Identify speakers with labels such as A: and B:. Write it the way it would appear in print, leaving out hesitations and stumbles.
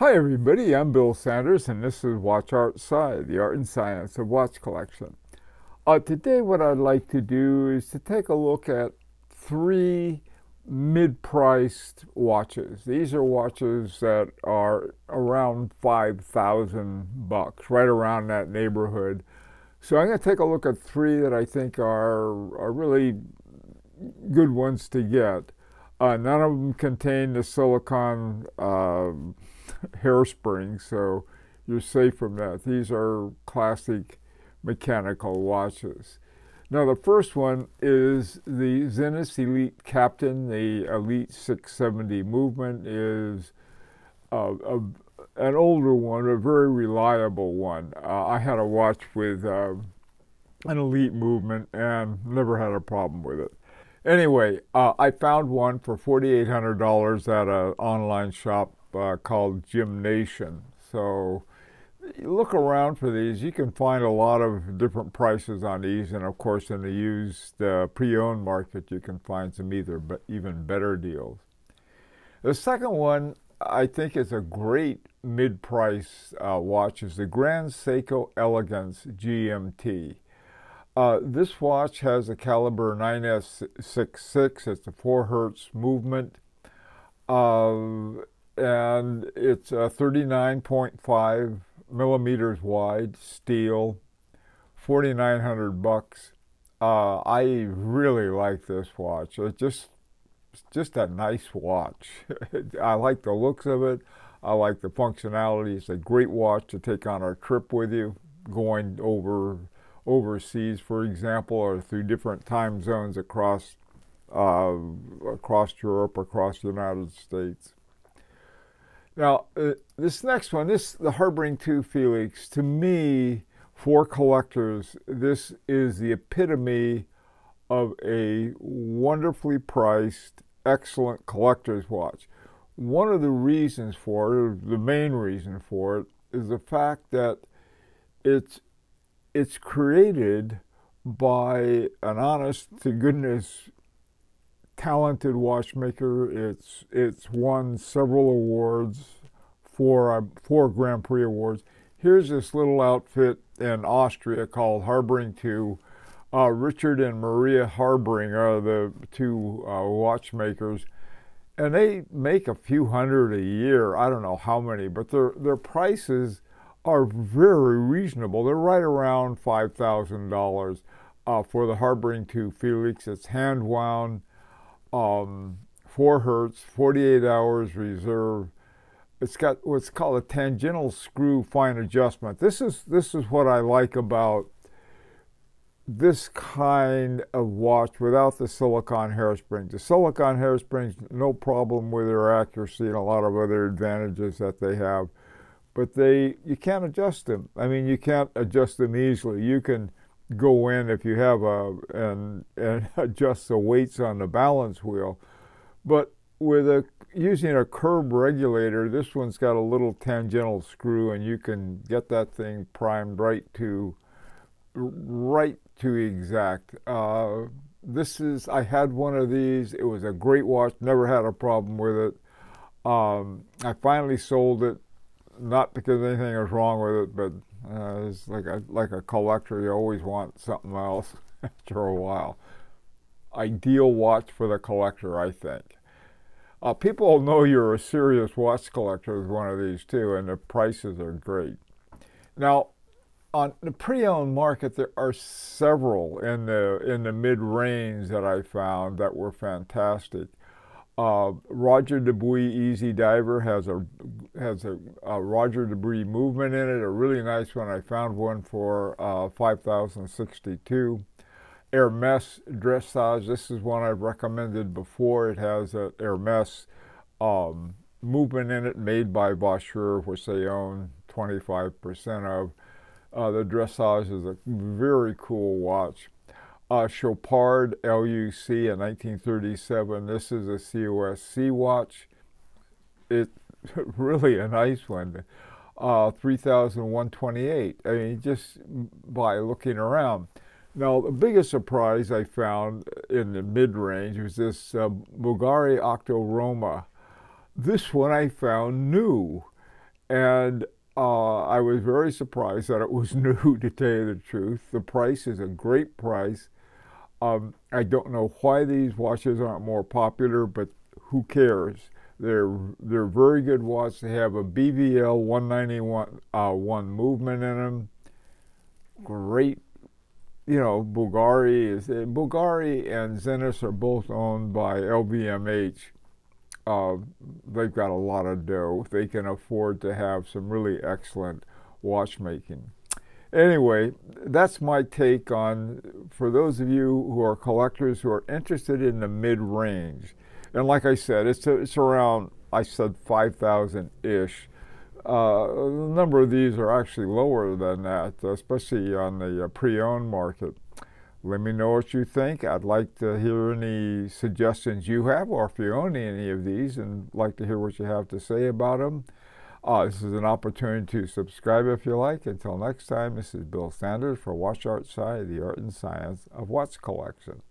A: Hi everybody, I'm Bill Sanders and this is Watch Art Side, the art and science of watch collection. Today what I'd like to do is to take a look at three mid-priced watches. These are watches that are around $5,000, right around that neighborhood. So I'm going to take a look at three that I think are really good ones to get. None of them contain the silicone hairspring, so you're safe from that. These are classic mechanical watches. Now the first one is the Zenith Elite Captain. The Elite 670 movement is an older one, a very reliable one. I had a watch with an Elite movement and never had a problem with it. Anyway, I found one for $4,800 at an online shop called Gymnation. So you look around for these. You can find a lot of different prices on these, and of course in the used pre-owned market you can find some even better deals. The second one I think is a great mid-price watch is the Grand Seiko Elegance GMT. This watch has a caliber 9S66. It's a 4 Hertz movement. And it's 39.5 millimeters wide, steel, $4,900. I really like this watch. It's just a nice watch. I like the looks of it. I like the functionality. It's a great watch to take on a trip with you, going overseas, for example, or through different time zones across Europe, across the United States. Now, this next one, the Harbring 2 Felix, to me, for collectors, this is the epitome of a wonderfully priced, excellent collector's watch. One of the reasons for it, or the main reason for it, is the fact that it's created by an honest-to-goodness talented watchmaker. It's won several awards, four Grand Prix awards. Here's this little outfit in Austria called Harbring 2. Richard and Maria Harbring are the two watchmakers, and they make a few hundred a year. I don't know how many, but their prices are very reasonable. They're right around $5,000 for the Harbring 2 Felix. It's hand wound. 4 Hertz, 48 hours reserve. It's got what's called a tangential screw fine adjustment. This is what I like about this kind of watch without the silicone hairsprings. The silicone hairsprings, no problem with their accuracy and a lot of other advantages that they have, but you can't adjust them. I mean, you can't adjust them easily. You can go in if you have and adjust the weights on the balance wheel, but with using a curb regulator, this one's got a little tangential screw, and you can get that thing primed right to exact. I had one of these. It was a great watch. Never had a problem with it. I finally sold it, not because anything was wrong with it, but it's like a collector. You always want something else after a while. Ideal watch for the collector, I think. People will know you're a serious watch collector with one of these too, and the prices are great. Now, on the pre-owned market, there are several in the mid-range that I found that were fantastic. Roger Dubuis Easy Diver has a Roger Dubuis movement in it, a really nice one. I found one for $5,062. Hermes Dressage, this is one I've recommended before. It has a Hermes movement in it made by Boucher, which they own 25% of. The Dressage is a very cool watch. Chopard LUC in 1937. This is a COSC watch. It's really a nice one. 3,128. I mean, just by looking around. Now, the biggest surprise I found in the mid-range was this Bulgari Octo Roma. This one I found new, And I was very surprised that it was new, to tell you the truth. The price is a great price. I don't know why these watches aren't more popular, but who cares? They're very good watches. They have a BVL 191 movement in them. Great, Bulgari and Zenith are both owned by LVMH. They've got a lot of dough. They can afford to have some really excellent watchmaking. Anyway, that's my take on, for those of you who are collectors who are interested in the mid-range. And like I said, it's around, I said 5,000-ish. A number of these are actually lower than that, especially on the pre-owned market. Let me know what you think. I'd like to hear any suggestions you have, or if you own any of these and like to hear what you have to say about them. This is an opportunity to subscribe if you like. Until next time, this is Bill Sanders for Watch Art Side, the art and science of watch collection.